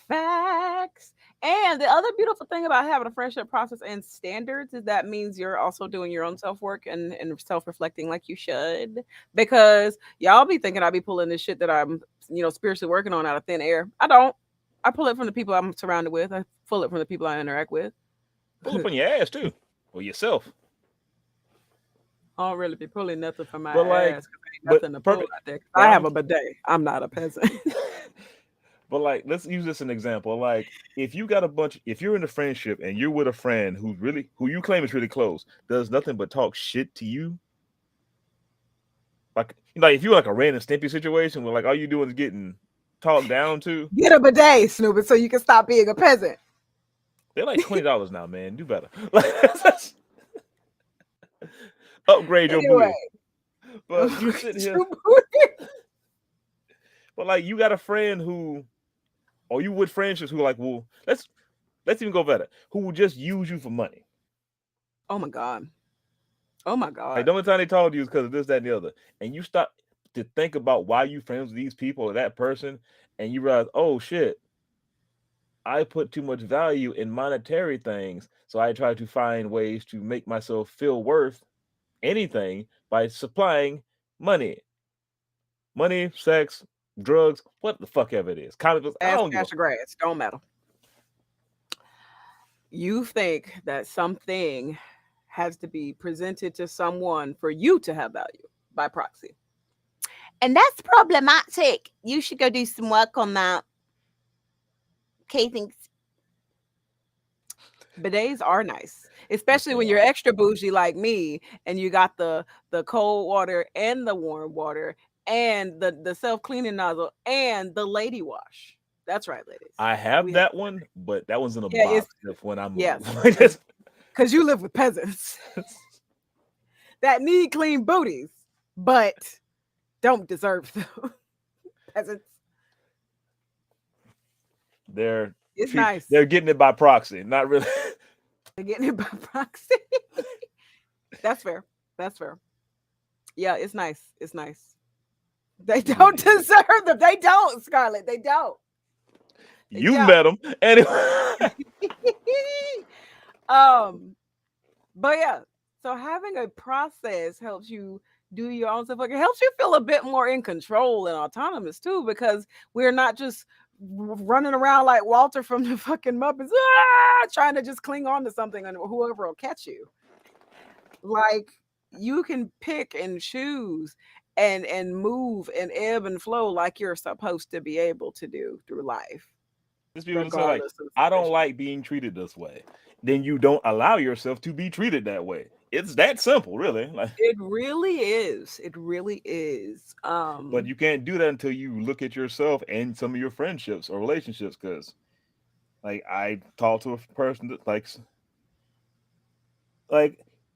Facts. And the other beautiful thing about having a friendship process and standards is that means you're also doing your own self work and self reflecting like you should. Because y'all be thinking I be pulling this shit that I'm, spiritually working on out of thin air. I don't. I pull it from the people I'm surrounded with. I pull it from the people I interact with. Pull I up on your ass too. Or yourself. don't really be pulling nothing from my But like ass because ain't but nothing to pull perfect out there. 'Cause but I have I'm a bidet. I'm not a peasant. but like let's use this as an example. Like if you're in a friendship and you're with a friend who you claim is really close, does nothing but talk shit to you. Like if you're like a random Stimpy situation where like all you doing is getting talked down to, Get a bidet, Snoopy, so you can stop being a peasant. they're like $20 now, man. Do better. Like upgrade your Anyway, booty. But you sit here, you booty. but like you got a friend who or you with friendships who like, well, let's even go better. Who will just use you for money. Oh my god. Oh my Like god. the only time they talk to you is because of this, that, and the other. And you stop to think about why you friends with these people or that person, and you realize, oh shit, I put too much value in monetary things, so I try to find ways to make myself feel worth anything by supplying money, sex, drugs, what the fuck ever it is. Comic books, I Ass, don't give a cash, or grass. Don't matter. You think that something has to be presented to someone for you to have value by proxy. And that's problematic. You should go do some work on that. Okay, thanks. Bidets are nice, yes especially they when you're are. extra bougie like me and you got the cold water and the warm water and the self cleaning nozzle and the lady wash. That's right, ladies. I have We have that one, but that one's in a yeah, it's box if when I move. yes, Like because you live with peasants that need clean booties, but don't deserve them. Peasants. they're It's nice. they're getting it by proxy, not really. They're getting it by proxy. That's fair. That's fair. Yeah, it's nice. It's nice. They don't deserve them. They don't, Scarlett. They don't. They You don't. met them anyway. um, but yeah, so having a process helps you do your own stuff. Like, it helps you feel a bit more in control and autonomous too, because we're not just running around like Walter from the fucking Muppets, trying to just cling on to something and whoever will catch you. Like, you can pick and choose and move and ebb and flow like you're supposed to be able to do through life, Just people to say like, regardless of the I don't situation. like being treated this way. Then you don't allow yourself to be treated that way. It's that simple, really. Like, It really is. It really is. but you can't do that until you look at yourself and some of your friendships or relationships. Because, like, I talked to a person that like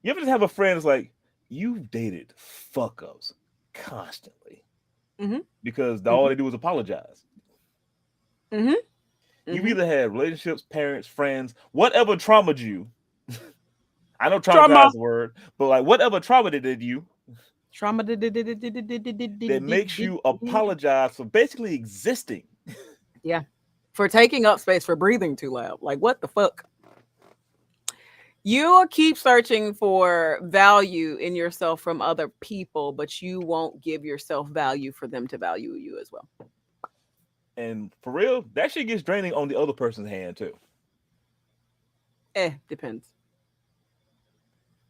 you ever just have a friend that's like, you've dated fuck ups constantly Mm-hmm. because all Mm-hmm. they do is apologize. Mm-hmm. You've Mm-hmm. either had relationships, parents, friends, whatever traumatized you. I know traumatize Trauma. the word, but like whatever trauma they did you Trauma. that makes you apologize for basically existing. Yeah. For taking up space, for breathing too loud. Like, what the fuck? You'll keep searching for value in yourself from other people, but you won't give yourself value for them to value you as well. And for real, that shit gets draining on the other person's hand too. Depends.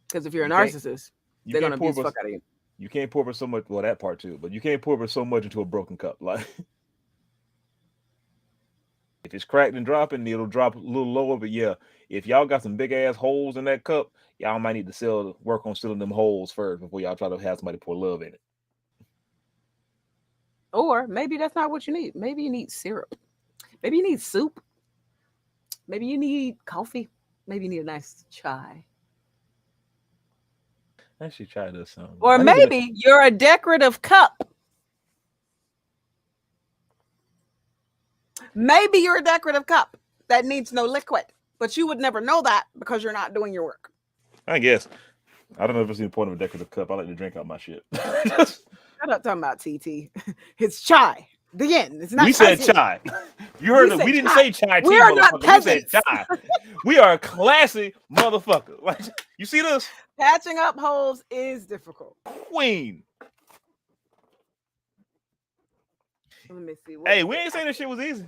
Because if you're a You can't narcissist, you they're can't gonna pour abuse the but fuck out of you. you can't pour but so much, well that part too, but you can't pour but so much into a broken cup. Like if it's cracked and dropping, it'll drop a little lower. But yeah, if y'all got some big ass holes in that cup, y'all might need to work on sealing them holes first before y'all try to have somebody pour love in it. Or maybe that's not what you need. Maybe you need syrup. Maybe you need soup. Maybe you need coffee. Maybe you need a nice chai. I should try this. Or I need to. maybe you're a decorative cup. Maybe you're a decorative cup that needs no liquid, but you would never know that because you're not doing your work. I guess I don't know if it's the point of a decorative cup. I like to drink out my shit. I'm not talking about TT. It's chai. The end. It's We not chai said tea. chai. You heard We that? said We didn't chai. say chai We tea, are not motherfucker. We said peasants. chai. We are a classy motherfucker. Like you see this Patching up holes is difficult. queen. Let me see. What Hey, is we it? ain't saying this shit was easy.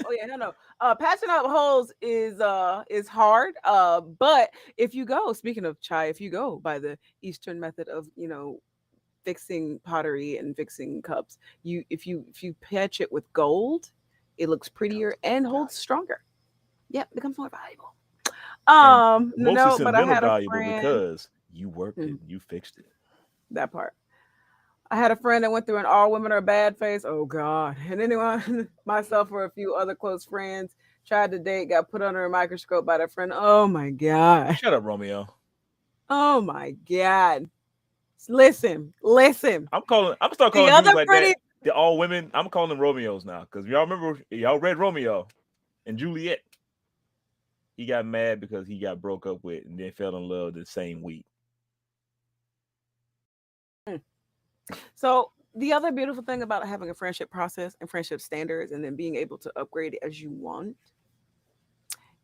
Oh yeah, no. Patching up holes is hard. But if you go, speaking of chai, if you go by the Eastern method of, fixing pottery and fixing cups, if you patch it with gold, it looks prettier and holds stronger. Yep, becomes more valuable. And mostly No, but I sentimental had a valuable friend. because you worked it, Mhm, you fixed it. that part. I had a friend that went through an all women are bad phase. Oh God. And anyone, myself or a few other close friends tried to date, got put under a microscope by their friend. Oh my God. Shut up, Romeo. Oh my God. Listen, listen. I'm calling. I'm gonna start The calling other dudes like pretty that. They're all women. I'm calling them Romeos now because y'all remember y'all read Romeo and Juliet. He got mad because he got broke up with and then fell in love the same week. So the other beautiful thing about having a friendship process and friendship standards and then being able to upgrade it as you want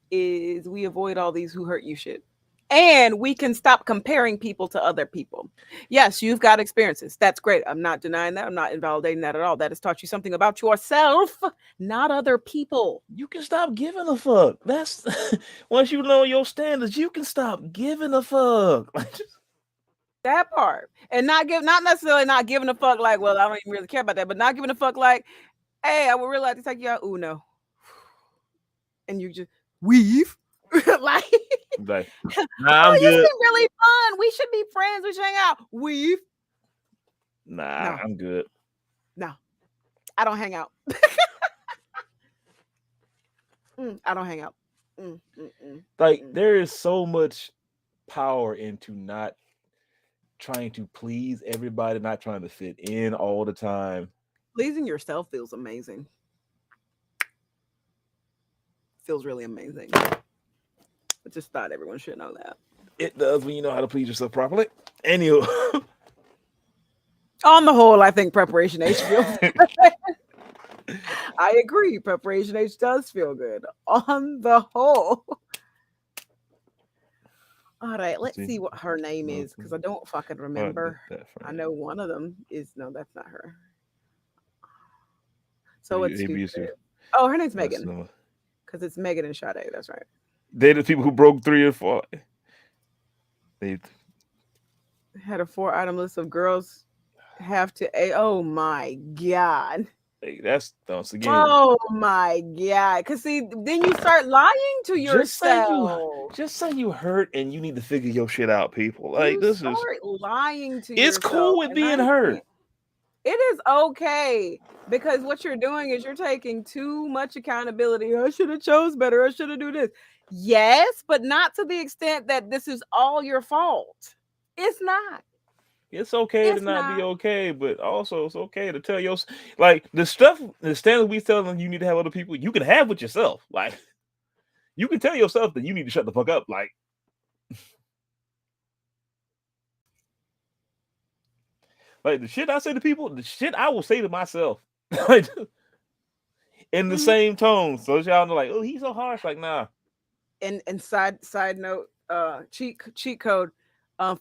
is we avoid all these who hurt you shit. And we can stop comparing people to other people. Yes, you've got experiences. That's great. I'm not denying that. I'm not invalidating that at all. That has taught you something about yourself, not other people. You can stop giving a fuck. That's once you know your standards, you can stop giving a fuck. That part. And not necessarily not giving a fuck like, well, I don't even really care about that, but not giving a fuck like, hey, I would really like to take you out. Ooh, no. And you just weave. Like, Like, nah, oh, I'm you good. seem really fun. We should be friends. We should hang out. Weave. Nah, No, I'm good. no. I don't hang out. I don't hang out. Mm, mm, mm, Like, mm. there is so much power into not trying to please everybody, not trying to fit in all the time. Pleasing yourself feels amazing. Feels really amazing. I just thought everyone should know that. It does when you know how to please yourself properly. Anywho. On the whole, I think Preparation H feels I agree. Preparation H does feel good. On the whole. All right, let's See, see what her name is because I don't fucking what remember. that I friend? know one of them is no, that's not her. So Maybe it's ABC. stupid. Oh, her name's That's Megan no. because it's Megan and Sade. That's right. They the people who broke 3 or 4. They Had a 4 item list of girls have to a. Oh my god. that's once again. Oh my god. Cause see, then you start lying to Just say you, yourself. just say you hurt, and you need to figure your shit out, people. Like You this is. start lying to It's yourself, cool with and being I hurt. can't. It is okay because what you're doing is you're taking too much accountability. I should have chose better. I should have do this. Yes, but not to the extent that this is all your fault. It's not. It's okay to It's not be not. okay, but also it's okay to tell your like the stuff, the standards we tell them you need to have other people. You can have with yourself. Like you can tell yourself that you need to shut the fuck up. Like the shit I say to people, the shit I will say to myself, like, in the Mhm. same tone. So y'all know, like, oh, he's so harsh. Like, nah, And side note, cheat code.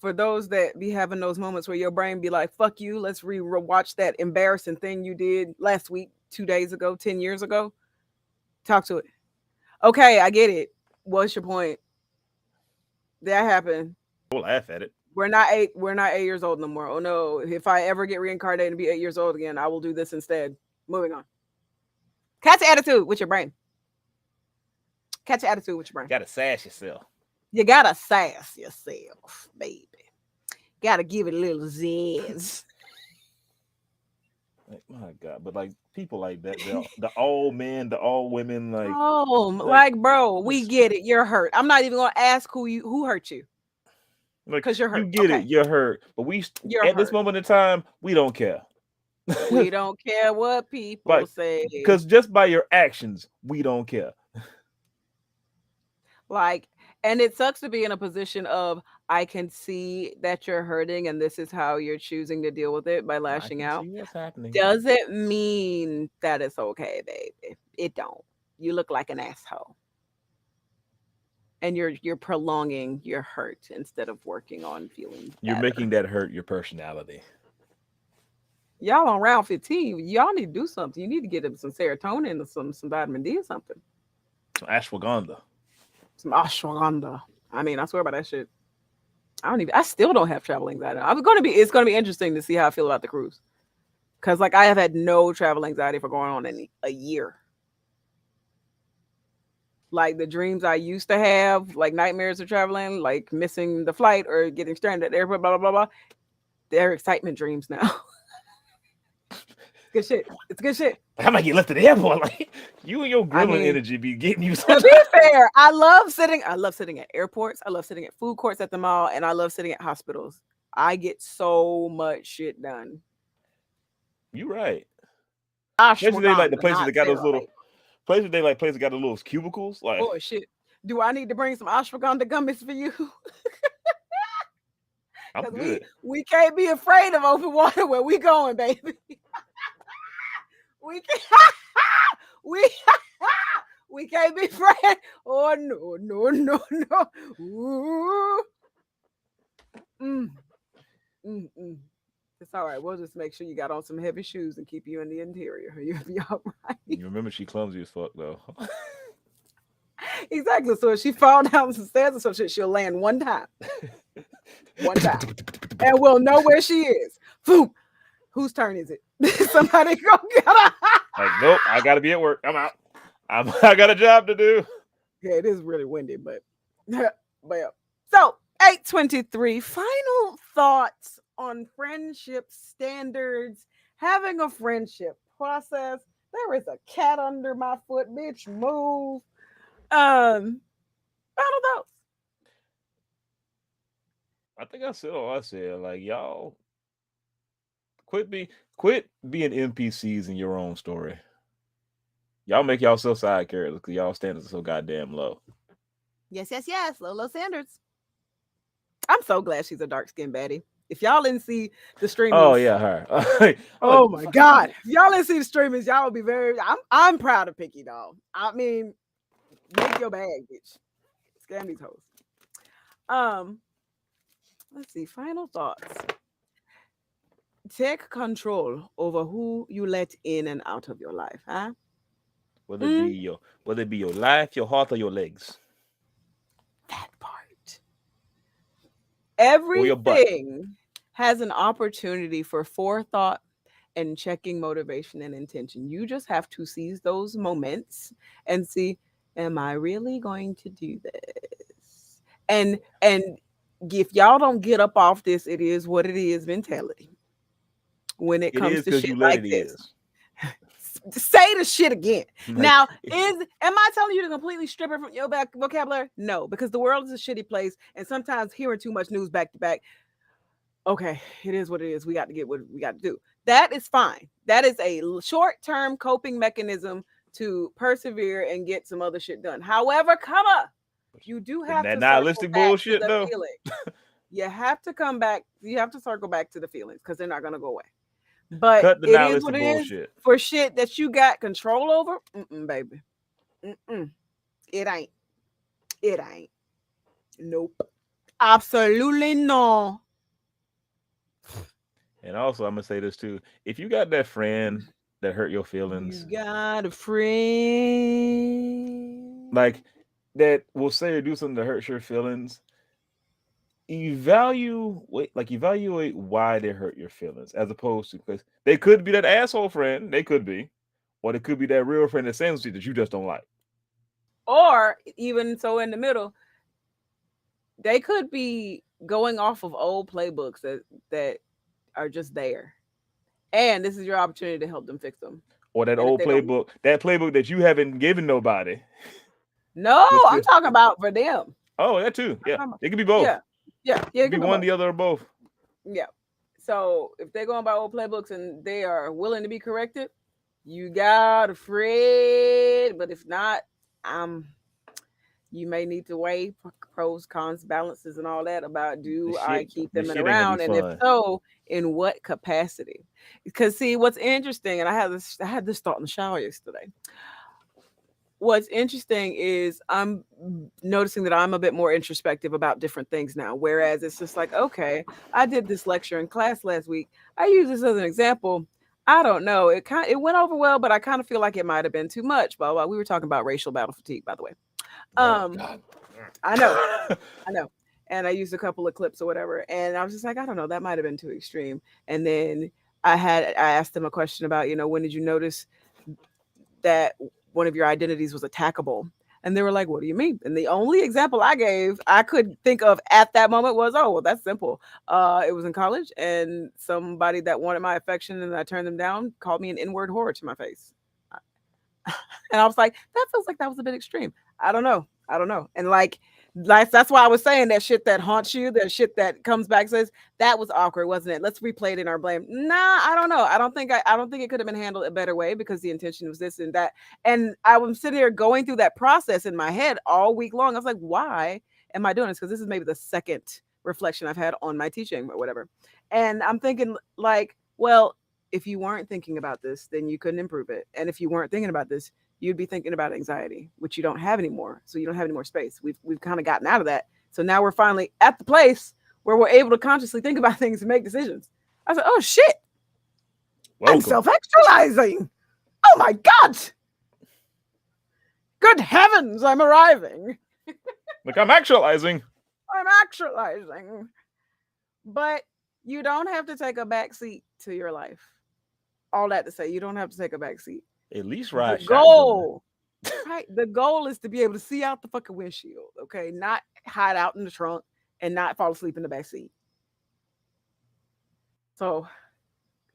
For those that be having those moments where your brain be like, "Fuck you," let's rewatch that embarrassing thing you did last week, 2 days ago, 10 years ago. Talk to it. Okay, I get it. What's your point? That happened. we'll laugh at it. We're not eight. We're not 8 years old no more. Oh no! If I ever get reincarnated and be 8 years old again, I will do this instead. Moving on. Catch your attitude with your brain. Catch your attitude with your brain. Gotta sass yourself. You gotta sass yourself, baby. Gotta give it a little zazz. Like, my God, but like people like that, the all men, the all women, Oh, like like bro, we just get it. You're hurt. I'm not even gonna ask who hurt you like because you're you hurt. get it, Okay, you're hurt, but we you're at this hurt. moment in time we don't care. We don't care what people Like, say. because just by your actions, we don't care. Like, and it sucks to be in a position of I can see that you're hurting and this is how you're choosing to deal with it by I lashing can out. see what's happening. Doesn't mean that it's okay, baby. It don't. You look like an asshole. And you're prolonging your hurt instead of working on feeling You're making better. that hurt your personality. Y'all on round 15, y'all need to do something. You need to get them some serotonin or some vitamin D or something. Ashwagandha. Some ashwagandha. I mean, I swear by that shit. I still don't have travel anxiety. It's gonna be interesting to see how I feel about the cruise. Cause like I have had no travel anxiety for going on in a year. Like the dreams I used to have, like nightmares of traveling, like missing the flight or getting stranded at the airport, blah blah blah blah. They're excitement dreams now. Good shit. It's good shit. I might get left at the airport. Like you and your I gremlin mean, energy be getting you to sometimes. be fair, I love sitting at airports. I love sitting at food courts at the mall, and I love sitting at hospitals. I get so much shit done. You right. Especially they like the Ashwagandha, places not that got those steroid. little places they like places that got the little cubicles. Like Oh shit. Do I need to bring some ashwagandha gummies for you? I'm Because we good. we can't be afraid of open water where we going, baby. We can't we we can't be afraid. Oh no, no, no, no. Ooh. Mm, mm. It's all right. We'll just make sure you got on some heavy shoes and keep you in the interior. You'll be all right. You remember she clumsy as fuck though. Exactly. So if she fall down some stairs or some shit, she'll land one time. One time. And we'll know where she is. Boom. Whose turn is it? Somebody go get her. Like, nope, I gotta be at work. I'm out. I got a job to do. Yeah, it is really windy, but yeah. So 823. Final thoughts on friendship standards, having a friendship process. There is a cat under my foot, bitch. Move. Final thoughts. I think I said all I said. Like y'all quit being NPCs in your own story. Y'all make yourself side characters because y'all standards are so goddamn low. Yes, yes, yes. Lolo Sanders. I'm so glad she's a dark skinned baddie. If y'all didn't see the Oh streamings, yeah, her. I'm like, oh what the my fuck you god. do? If y'all didn't see the streamings, y'all will be very I'm proud of Picky doll. I mean, make your bag, bitch. Scam these hoes. Um, let's see. Final thoughts. Take control over who you let in and out of your life, huh? Mm, whether it be your life, your heart, or your legs, that part. or your butt. Everything has an opportunity for forethought and checking motivation and intention. You just have to seize those moments and see, am I really going to do this? And if y'all don't get up off this, it is what it is mentality when it It comes is to because shit you let like it this. is. Say the shit again. Like Now, am I telling you to completely strip it from your back vocabulary? No, because the world is a shitty place, and sometimes hearing too much news back to back, okay, it is what it is. We got to get what we got to do. That is fine. That is a short term coping mechanism to persevere and get some other shit done. However, comma, you do but have that to circle nihilistic back to bullshit the though. feeling. You have to come back. You have to circle back to the feelings because they're not going to go away. But Cut the it is what nihilistic it is bullshit. for shit that you got control over. Baby. Mm-mm. It ain't. It ain't. Nope. Absolutely no. And also, I'm gonna say this too: if you got that friend that hurt your You feelings, got a friend. like that will say or do something that hurts your feelings, evaluate why they hurt your feelings, as opposed to because they could be that asshole friend, they could be, or they could be that real friend that sends you that you just don't like. Or even so in the middle, they could be going off of old playbooks that are just there. And this is your opportunity to help them fix them. Or that And if old they don't, playbook, that playbook that you haven't given nobody. no, But I'm still, talking about for them. oh, that too. I'm Yeah, talking about, it could be both. yeah, yeah, It yeah. could It be could be one, both. the other, or both. Yeah. So if they're going by old playbooks and they are willing to be corrected, you got a friend. But if not, um, you may need to weigh pros, cons, balances, and all that about The do I shit, keep the them in shit ain't gonna be around, and if fun. so, in what capacity? Because see, what's interesting, and I had this thought in the shower yesterday. What's interesting is I'm noticing that I'm a bit more introspective about different things now. Whereas it's just like, okay, I did this lecture in class last week. I use this as an example. I don't know. It went over well, but I kind of feel like it might have been too much. Blah blah. We were talking about racial battle fatigue, by the way. Oh Um, God. I know, I know. And I used a couple of clips or whatever, and I was just like, I don't know, that might have been too extreme. And then I asked them a question about, when did you notice that one of your identities was attackable? And they were like, what do you mean? And the only example I gave, I could think of at that moment was, oh, well, that's simple. It was in college, and somebody that wanted my affection and I turned them down called me an N-word whore to my face. And I was like, that feels like that was a bit extreme. I don't know. I don't know. And like that's why I was saying that shit that haunts you, that shit that comes back says that was awkward, wasn't it? Let's replay it in our blame. Nah, I don't know. I don't think it could have been handled a better way because the intention was this and that. And I was sitting here going through that process in my head all week long. I was like, why am I doing this? Because this is maybe the second reflection I've had on my teaching or whatever. And I'm thinking like, well, if you weren't thinking about this, then you couldn't improve it. And if you weren't thinking about this, you'd be thinking about anxiety, which you don't have anymore. So you don't have any more space. We've kind of gotten out of that. So now we're finally at the place where we're able to consciously think about things and make decisions. I was like, oh shit, I'm Welcome. self-actualizing. Oh my God. Good heavens, I'm arriving. Look, I'm actualizing. I'm actualizing. But you don't have to take a back seat to your life. All that to say, you don't have to take a back seat. At least The ride shotgun. goal, right? The goal is to be able to see out the fucking windshield, okay? Not hide out in the trunk and not fall asleep in the back seat. So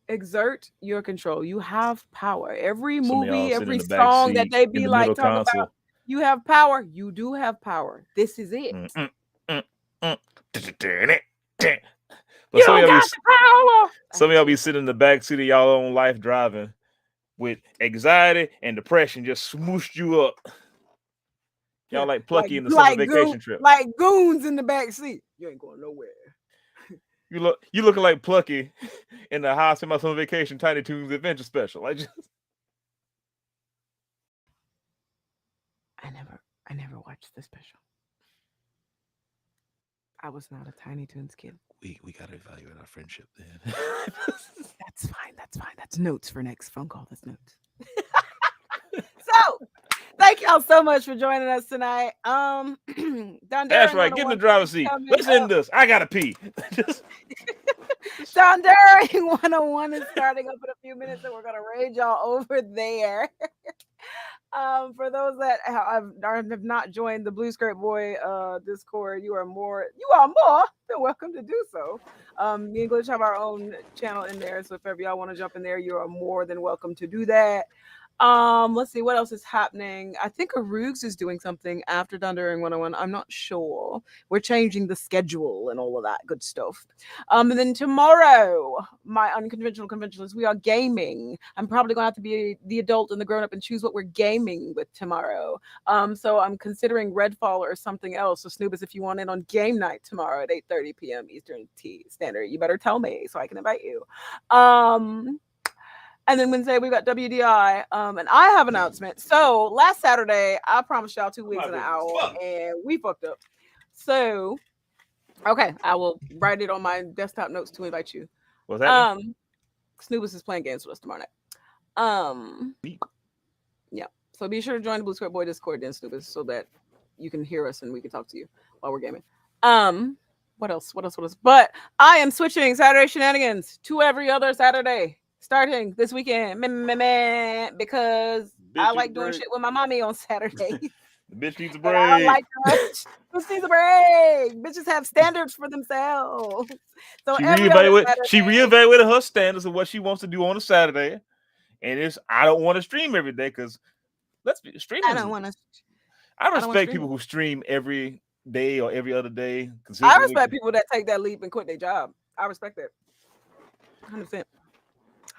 exert your control. You have power. Every Some of y'all movie, every sitting in the back song that seat they in be the like middle talking about, console. you have power. You do have power. This is it. Mm, mm, mm, mm. But You don't got the power. I some of hate y'all you. be sitting in the back seat of y'all own life driving with anxiety and depression just smooshed you up. Y'all like like Plucky in the summer like goon, vacation trip. like goons in the back seat. You ain't going nowhere. You looking like Plucky in the house in my summer vacation Tiny Toons Adventure Special. I just I never watched the special. I was not a Tiny Toons kid. We gotta evaluate our friendship then. That's fine. That's fine. That's notes for next phone call. That's notes. So, thank y'all so much for joining us tonight. Don That's Daring right. Get in the 101 driver's is seat. coming Let's end up. this. I gotta pee. Just, Don Daring 101 is starting up in a few minutes, and we're gonna raid y'all over there. For those that have not joined the Blue Skirt Boy Discord, you are more than welcome to do so. Me and Glitch have our own channel in there, so if ever y'all want to jump in there, you are more than welcome to do that. Let's see what else is happening. I think Arugs is doing something after Dundering 101. I'm not sure. We're changing the schedule and all of that good stuff. And then tomorrow, my unconventional conventionalist, we are gaming. I'm probably gonna have to be the adult and the grown up and choose what we're gaming with tomorrow. So I'm considering Redfall or something else. So Snoobus, if you want in on game night tomorrow at 8:30 p.m. Eastern Standard, you better tell me so I can invite you. And then Wednesday we got WDI. And I have an announcement. So last Saturday, I promised y'all 2 wigs and an owl, and we fucked up. So okay, I will write it on my desktop notes to invite you. what's happening? Snoobus is playing games with us tomorrow night. Neat. Yeah. So be sure to join the Blue Square Boy Discord then, Snoobus, so that you can hear us and we can talk to you while we're gaming. What else? What else? What else? But I am switching Saturday shenanigans to every other Saturday, starting this weekend. Because Bitch I needs a like doing break. shit with my mommy on Saturdays. The bitch needs a And I don't break. like us. Who needs a break? Bitches have standards for themselves. So She every other reevaluated. She Saturday, reevaluated her standards of what she wants to do on a Saturday, and it's I don't want to stream every day because let's be I streaming. don't want to. I I don't want to respect stream. people who stream every day or every other day I consistently. respect people that take that leap and quit their job. I respect that. 100%.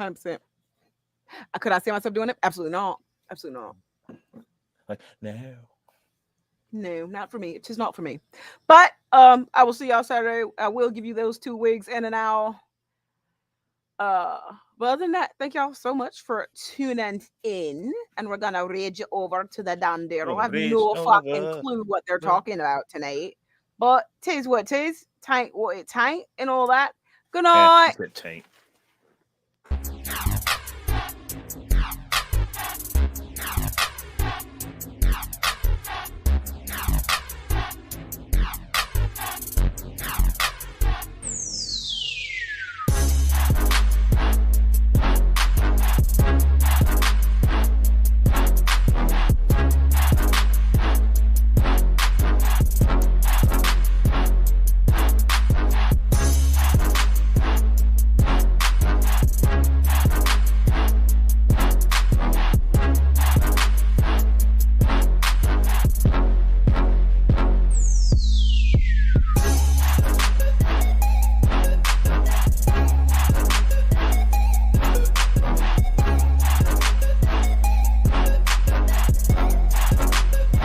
100%. Could I see myself doing it? Absolutely not. Absolutely not. Like no. No, not for me. It's just not for me. But I will see y'all Saturday. I will give you those 2 wigs and an owl. But other than that, thank y'all so much for tuning in. And we're gonna raid you over to the Dandero. I have Rage no fucking over. clue what they're talking about tonight. But tis what tis, taint what it taint, and all that. Good Yeah, night. he said taint.